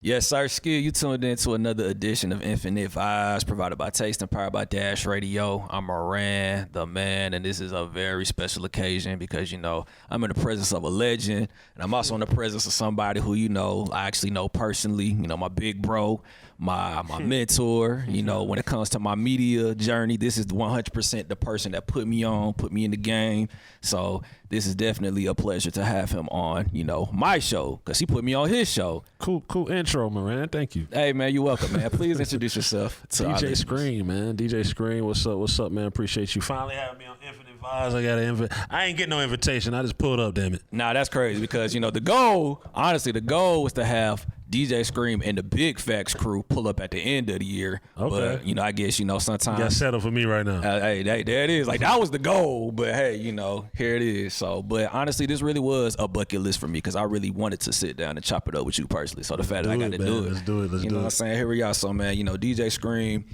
Yes, sir, Skill. You tuned in to another edition of Infinite Vibes, provided by Taste and powered by Dash Radio. I'm Moran, the man, and this is a very special occasion because, you know, I'm in the presence of a legend, and I'm also in the presence of somebody who, you know, I actually know personally, you know, my big bro, my mentor. You know, when it comes to my media journey, this is 100% the person that put me on, put me in the game. So this is definitely a pleasure to have him on, you know, my show, because he put me on his show. Cool intro, Moran. Thank you. Hey, man, you're welcome, man. Please introduce yourself to DJ Scream, man. DJ Scream, what's up, man? Appreciate you finally having me on Infinite Vibes. I ain't getting no invitation. I just pulled up, damn it. Nah, that's crazy because, you know, the goal was to have DJ Scream and the Big Fatcs crew pull up at the end of the year. Okay. But, you know, I guess, you know, sometimes. You got settled for me right now. Hey, there it is. Like, that was the goal. But, hey, you know, here it is. So, but honestly, this really was a bucket list for me because I really wanted to sit down and chop it up with you personally. So the fact that I got to do it. Let's do it. You know what I'm saying? Here we are. So, man, you know, DJ Scream,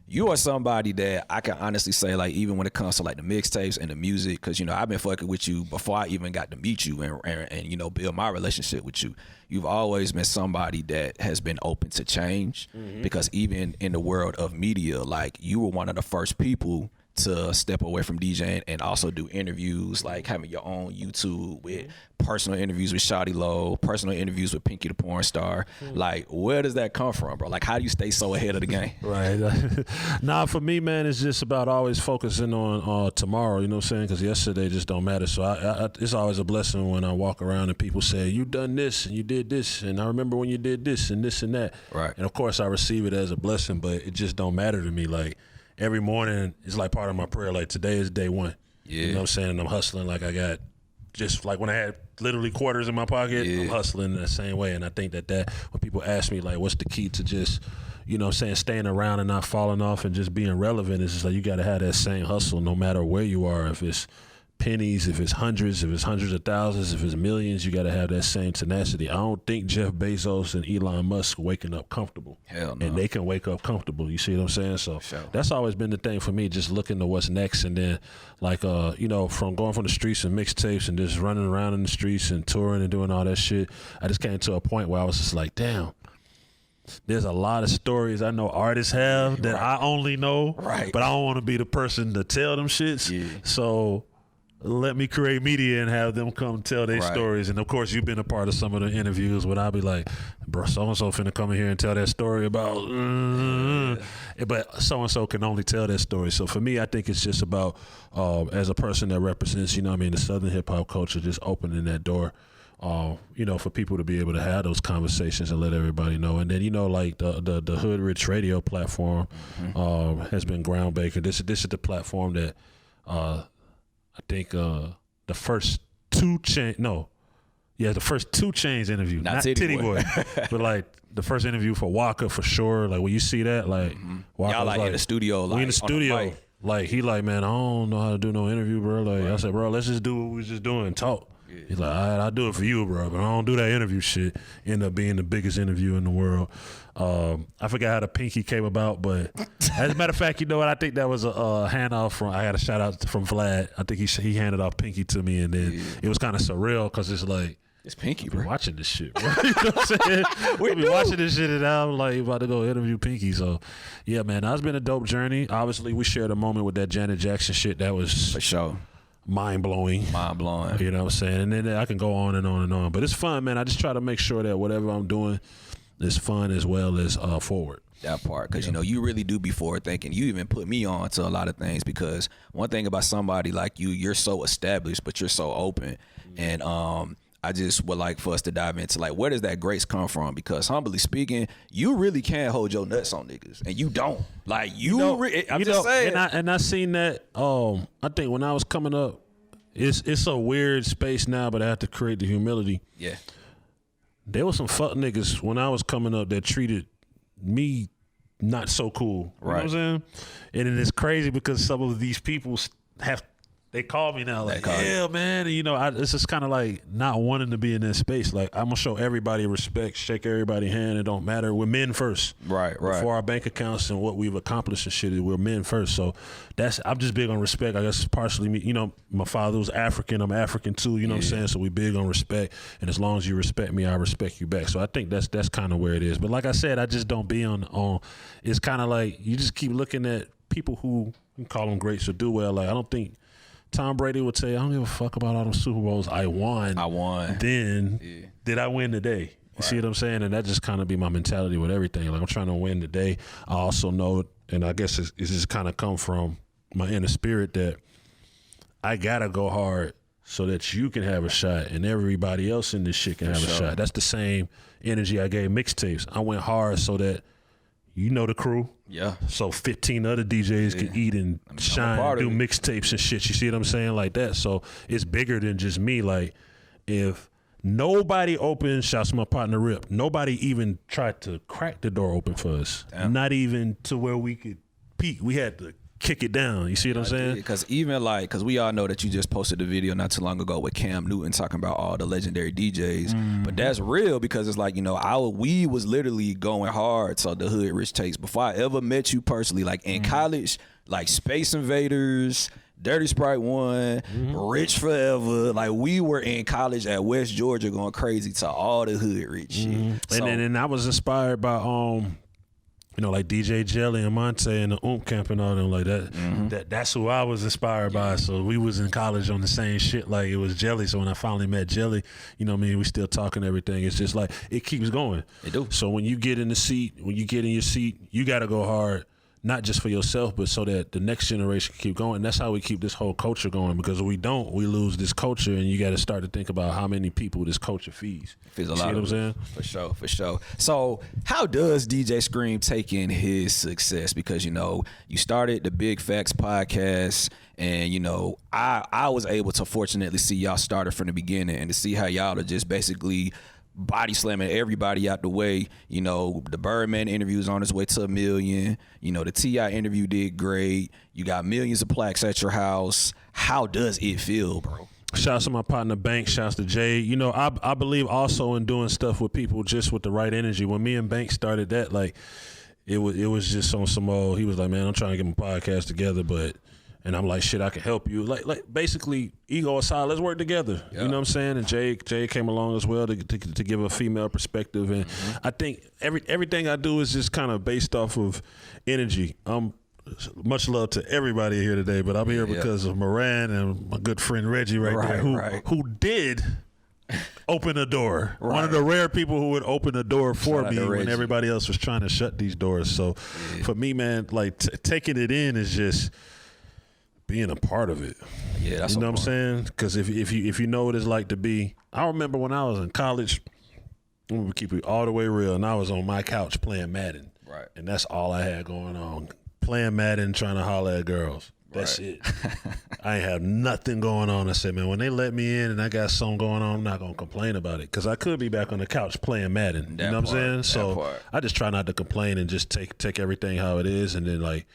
you are somebody that I can honestly say, like, even when it comes to like the mixtapes and the music, because, you know, I've been fucking with you before I even got to meet you and you know, build my relationship with you. You've always been somebody that has been open to change, because even in the world of media, like, you were one of the first people to step away from DJing and also do interviews, like having your own YouTube with personal interviews with Shawty Low, personal interviews with Pinky the Porn Star. Like, where does that come from, bro? Like, how do you stay so ahead of the game? Right. Nah, for me, man, it's just about always focusing on tomorrow, you know what I'm saying? Because yesterday just don't matter. So it's always a blessing when I walk around and people say, you done this and you did this, and I remember when you did this and this and that. Right. And of course I receive it as a blessing, but it just don't matter to me. Like, every morning is like part of my prayer. Like, today is day one. Yeah. You know what I'm saying? And I'm hustling like I got just like when I had literally quarters in my pocket, I'm hustling in the same way. And I think that when people ask me, like, what's the key to just, you know what I'm saying, staying around and not falling off and just being relevant, is just like you got to have that same hustle no matter where you are. If it's pennies, if it's hundreds of thousands, if it's millions, you got to have that same tenacity. I don't think Jeff Bezos and Elon Musk waking up comfortable. Hell no. And they can wake up comfortable. You see what I'm saying? So that's always been the thing for me, just looking to what's next. And then, like, you know, from going from the streets and mixtapes and just running around in the streets and touring and doing all that shit, I just came to a point where I was just like, damn, there's a lot of stories I know artists have that I only know, but I don't want to be the person to tell them shits. So let me create media and have them come tell their stories. And of course, you've been a part of some of the interviews when I'll be like, bro, so-and-so finna come in here and tell that story about, but so-and-so can only tell that story. So for me, I think it's just about, as a person that represents, you know what I mean, the Southern hip hop culture, just opening that door, you know, for people to be able to have those conversations and let everybody know. And then, you know, like the Hood Rich radio platform has been groundbreaking. This is the platform that, I think the first 2 Chainz interview, not Titty Boy, but like the first interview for Waka for sure. Like, when you see that, like, Waka y'all like in the studio, like, we in the studio, like, he like, man, I don't know how to do no interview, bro. Like, I said, bro, let's just do what we was just doing, talk. He's like, all right, I'll do it for you, bro, but I don't do that interview shit. End up being the biggest interview in the world. I forgot how the Pinky came about, but as a matter of fact, you know what? I think that was a handoff from, I got a shout out from Vlad. I think he handed off Pinky to me, and then it was kind of surreal because it's like, it's Pinky, bro. Watching this shit, bro. You know what I'm saying? We be watching this shit, and I'm like about to go interview Pinky. So, yeah, man, that's been a dope journey. Obviously, we shared a moment with that Janet Jackson shit. That was for sure mind-blowing. You know what I'm saying? And then I can go on and on and on. But it's fun, man. I just try to make sure that whatever I'm doing is fun as well as forward. That part, because you know, you really do be forward thinking. You even put me on to a lot of things, because one thing about somebody like you, you're so established, but you're so open. And I just would like for us to dive into, like, where does that grace come from? Because humbly speaking, you really can't hold your nuts on niggas, and you don't. Like, I'm just saying. And I seen that. I think when I was coming up, it's a weird space now, but I have to create the humility. Yeah. There was some fuck niggas when I was coming up that treated me not so cool. You know what I'm saying? And it is crazy because some of these people have they call me now like, yeah, man. And, you know, it's just kind of like not wanting to be in that space. Like, I'm going to show everybody respect, shake everybody's hand. It don't matter. We're men first. Right. Before our bank accounts and what we've accomplished and shit, we're men first. So I'm just big on respect. I guess it's partially me. You know, my father was African. I'm African too. You know what I'm saying? So we big on respect. And as long as you respect me, I respect you back. So I think that's kind of where it is. But like I said, I just don't be on it's kind of like you just keep looking at people who you call them greats or do well. Like, I don't think Tom Brady would say, I don't give a fuck about all those Super Bowls. I won. Then did I win today? You see what I'm saying? And that just kind of be my mentality with everything. Like, I'm trying to win today. I also know, and I guess it's just kind of come from my inner spirit that I got to go hard so that you can have a shot and everybody else in this shit can have a shot. That's the same energy I gave Mixtapes. I went hard so that you know the crew. Yeah. So 15 other DJs can eat and shine, do mixtapes and shit. You see what I'm saying? Like that. So it's bigger than just me. Like, if nobody opened, shouts to my partner Rip, nobody even tried to crack the door open for us. Damn. Not even to where we could peek. We had to kick it down. You see what I'm saying? Because even like, because we all know that you just posted a video not too long ago with Cam Newton talking about all the legendary DJs, but that's real because it's like, you know, we was literally going hard to the Hood Rich Takes before I ever met you personally. Like in college, like Space Invaders, Dirty Sprite 1, Rich Forever. Like, we were in college at West Georgia going crazy to all the Hood Rich shit. So, and I was inspired by you know, like DJ Jelly and Monte and the Camp and all them like that. That's who I was inspired by. So we was in college on the same shit. Like, it was Jelly. So when I finally met Jelly, you know what I mean, we still talking everything. It's just like, it keeps going. It do. So when you get in the seat, you got to go hard. Not just for yourself, but so that the next generation can keep going. That's how we keep this whole culture going, because if we don't, we lose this culture, and you got to start to think about how many people this culture feeds. Feeds a lot. See what I'm saying? For sure. So how does DJ Scream take in his success? Because, you know, you started the Big Fatcs podcast, and, you know, I was able to fortunately see y'all started from the beginning and to see how y'all are just basically body slamming everybody out the way. You know, the Birdman interview is on its way to 1 million. You know, the T.I. interview did great. You got millions of plaques at your house. How does it feel, bro? Shouts to my partner Bank. Shouts to Jay. You know, I believe also in doing stuff with people just with the right energy. When me and Bank started that, like, it was just on some old, he was like, man, I'm trying to get my podcast together, but, and I'm like, shit, I can help you. Like basically, ego aside, let's work together. Yeah. You know what I'm saying? And Jay came along as well to give a female perspective. And I think everything I do is just kind of based off of energy. Much love to everybody here today, but I'm here because of Moran and my good friend Reggie there, who did open a door. Right. One of the rare people who would open a door for me when everybody else was trying to shut these doors. So for me, man, like taking it in is just being a part of it. Yeah, that's, you know what I'm saying? Because if you know what it's like to be, I remember when I was in college, I'm gonna keep it all the way real, and I was on my couch playing Madden. Right. And that's all I had going on. Playing Madden, trying to holler at girls. That's it. I ain't have nothing going on. I said, man, when they let me in and I got something going on, I'm not gonna complain about it, because I could be back on the couch playing Madden. You know what I'm saying? So I just try not to complain and just take everything how it is, and then, like,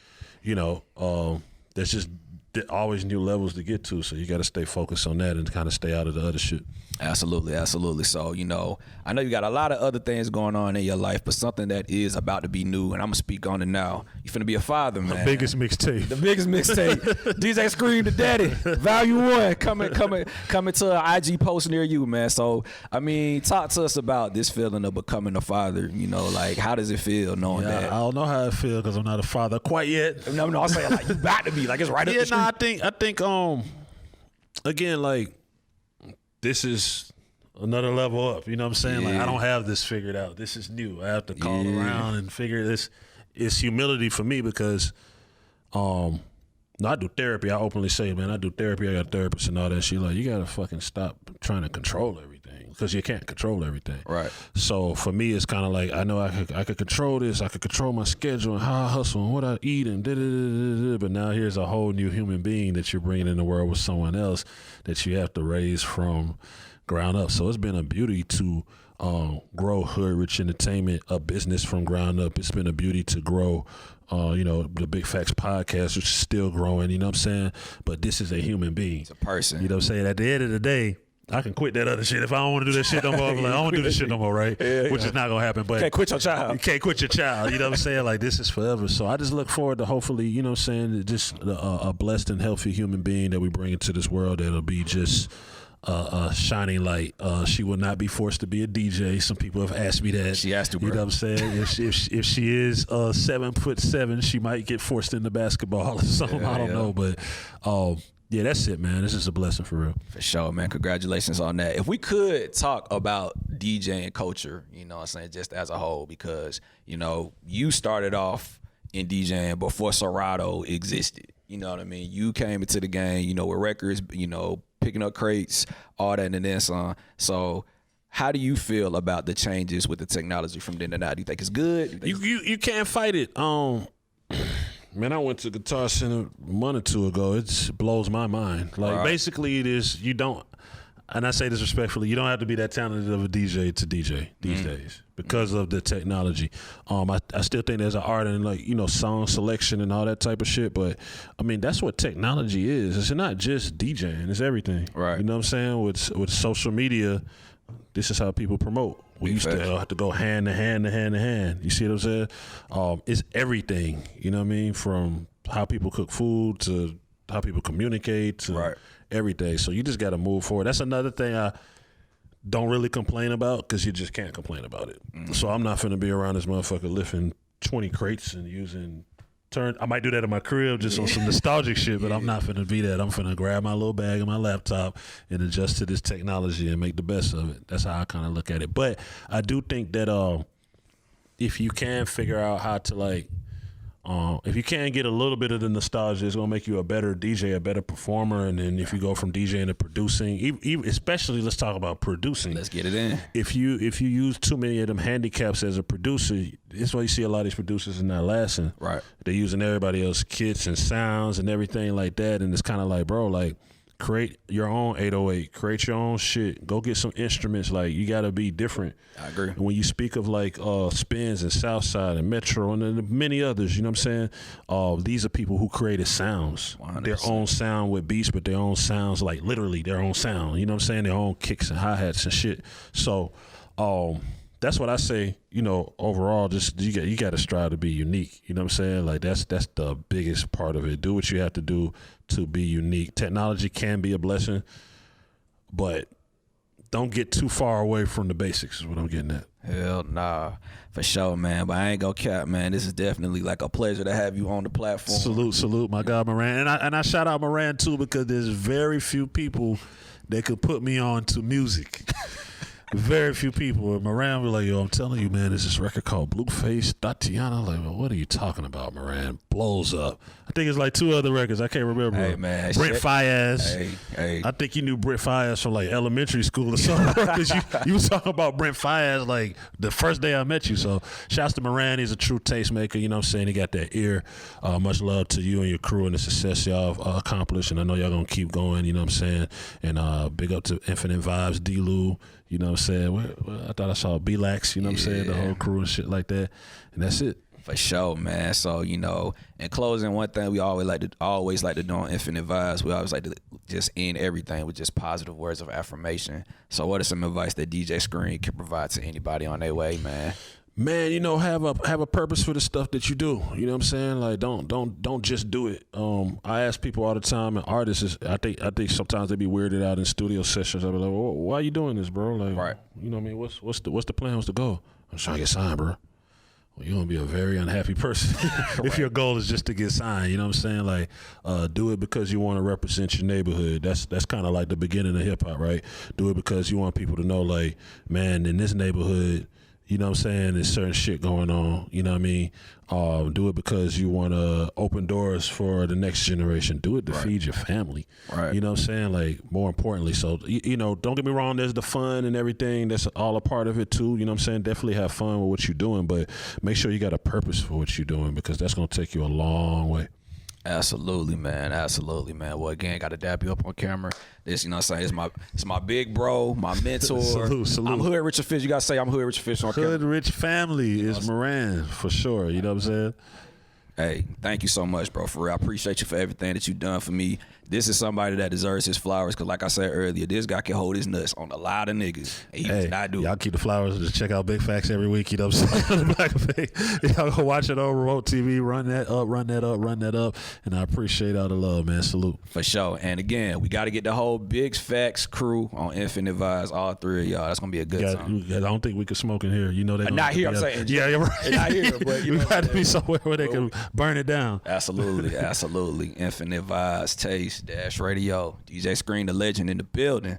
you know, there's just always new levels to get to, so you got to stay focused on that and kind of stay out of the other shit. Absolutely. So, you know, I know you got a lot of other things going on in your life, but something that is about to be new, and I'm gonna speak on it now. You finna be a father, man. The biggest mixtape. DJ Scream the Daddy, Volume 1, coming to an IG post near you, man. So, I mean, talk to us about this feeling of becoming a father. You know, like, how does it feel knowing that? I don't know how it feels because I'm not a father quite yet. No, I'm saying, like, you about to be, like, it's right up the street. I think again, like, this is another level up. You know what I'm saying? Like, I don't have this figured out. This is new. I have to call around and figure this. It's humility for me because, no, I do therapy. I openly say, man, I do therapy. I got a therapist and all that shit. Like, you gotta fucking stop trying to control everything, because you can't control everything. Right. So for me, it's kind of like, I know I could control this. I could control my schedule and how I hustle and what I eat and da-da-da-da-da. But now here's a whole new human being that you're bringing in the world with someone else that you have to raise from ground up. So it's been a beauty to grow Hood Rich Entertainment, a business from ground up. It's been a beauty to grow. The Big Facts podcast, which is still growing, you know what I'm saying? But this is a human being. It's a person. You know what I'm saying? At the end of the day, I can quit that other shit. If I don't want to do that shit no more, I'm like, I don't want to do this shit no more, right? Which is not going to happen. But can't quit your child. You can't quit your child. You know what I'm saying? Like, this is forever. So I just look forward to hopefully, you know what I'm saying, just a blessed and healthy human being that we bring into this world that'll be just a shining light. She will not be forced to be a DJ. Some people have asked me that. She has to, bro. You know what I'm saying? if she is 7'7", she might get forced into basketball or something. I don't know. But yeah, that's it, man. This is a blessing for real. For sure, man. Congratulations on that. If we could talk about DJing culture, you know what I'm saying, just as a whole, because, you know, you started off in DJing before Serato existed. You know what I mean? You came into the game, you know, with records, you know, picking up crates, all that, and then some. So how do you feel about the changes with the technology from then to now? Do you think it's good? You can't fight it. Man, I went to Guitar Center a month or two ago. It blows my mind. Like, basically, it is, you don't, and I say this respectfully, you don't have to be that talented of a DJ to DJ these days because of the technology. I still think there's an art in, like, you know, song selection and all that type of shit. But, I mean, that's what technology is. It's not just DJing. It's everything. Right. You know what I'm saying? With social media, this is how people promote. We used to have to go hand to hand to hand to hand. You see what I'm saying? It's everything. You know what I mean? From how people cook food to how people communicate to everything. So you just got to move forward. That's another thing I don't really complain about, because you just can't complain about it. So I'm not finna be around this motherfucker lifting 20 crates and using I might do that in my crib just on some nostalgic shit, but I'm not finna be that. I'm finna grab my little bag and my laptop and adjust to this technology and make the best of it. That's how I kind of look at it. But I do think that if you can figure out how to, like, if you can get a little bit of the nostalgia, it's gonna make you a better DJ, a better performer. And then if you go from DJing to producing, especially let's talk about producing. Let's get it in. If you use too many of them handicaps as a producer, that's why you see a lot of these producers are not lasting. Right. They're using everybody else's kits and sounds and everything like that, and it's kind of like, bro, like, create your own 808, create your own shit, go get some instruments. Like, you gotta be different. I agree. And when you speak of, like, Spins and Southside and Metro and then many others, you know what I'm saying? These are people who created sounds, 100%. Their own sound with beats, but their own sounds, like literally their own sound, you know what I'm saying? Their own kicks and hi-hats and shit. So that's what I say, you know, overall, just you got to strive to be unique. You know what I'm saying? Like, that's the biggest part of it. Do what you have to do to be unique. Technology can be a blessing, but don't get too far away from the basics is what I'm getting at. Hell nah. For sure, man. But I ain't gonna cap, man. This is definitely like a pleasure to have you on the platform. Salute, my guy Moran. And I shout out Moran too, because there's very few people that could put me on to music. Very few people. And Moran was like, yo, I'm telling you, man, there's this record called Blueface, Tatiana. Like, well, what are you talking about, Moran? Blows up. I think it's like 2 other records. I can't remember. Hey, man. Brent Faiyaz. Hey. I think you knew Brent Faiyaz from, like, elementary school or something. Because you was talking about Brent Faiyaz, like, the first day I met you. So, shouts to Moran. He's a true tastemaker. You know what I'm saying? He got that ear. Much love to you and your crew and the success y'all have accomplished. And I know y'all going to keep going. You know what I'm saying? And big up to Infinite Vibes, D-Lou. You know what I'm saying? I thought I saw B-Lax, you know what I'm saying? The whole crew and shit like that. And that's it. For sure, man. So, you know, in closing, one thing we always like to do on Infinite Vibes, we always like to just end everything with just positive words of affirmation. So what are some advice that DJ Screen can provide to anybody on their way, man? Man, you know, have a purpose for the stuff that you do. You know what I'm saying? Like, don't just do it. I ask people all the time, and artists, I think sometimes they be weirded out in studio sessions. I be like, well, why are you doing this, bro? Like, you know what I mean? What's the plan? What's the goal? I'm trying to get signed, bro. Well, you're gonna be a very unhappy person if your goal is just to get signed. You know what I'm saying? Like, do it because you want to represent your neighborhood. That's kind of like the beginning of hip hop, right? Do it because you want people to know, like, man, in this neighborhood, you know what I'm saying, there's certain shit going on, you know what I mean? Do it because you want to open doors for the next generation. Do it to feed your family. Right. You know what I'm saying? Like, more importantly. So, you know, don't get me wrong, there's the fun and everything. That's all a part of it too. You know what I'm saying? Definitely have fun with what you're doing, but make sure you got a purpose for what you're doing, because that's going to take you a long way. Absolutely, man. Absolutely, man. Well, again, got to dap you up on camera. This, you know what I'm saying, it's my big bro, my mentor. Salute. I'm Hood Rich Official. You got to say I'm Hood Rich Official on camera. Hood Rich family is Moran, for sure. You know what I'm saying? Hey, thank you so much, bro. For real, I appreciate you for everything that you've done for me. This is somebody that deserves his flowers because, like I said earlier, this guy can hold his nuts on a lot of niggas. And he does not do y'all it. keep the flowers. Just check out Big Facts every week. You know what I'm saying? On the back of it. Y'all go watch it on Remote TV. Run that up. And I appreciate all the love, man. Salute. For sure. And again, we got to get the whole Big Facts crew on Infinite Vibes, all three of y'all. That's going to be a good time. I don't think we can smoke in here. You know that. Not here, I'm saying. Yeah, you're right. Not here, but you we know got to be somewhere where they can burn it down. Absolutely. Infinite Vibes, Taste, Dash Radio. DJ Screen, the legend in the building.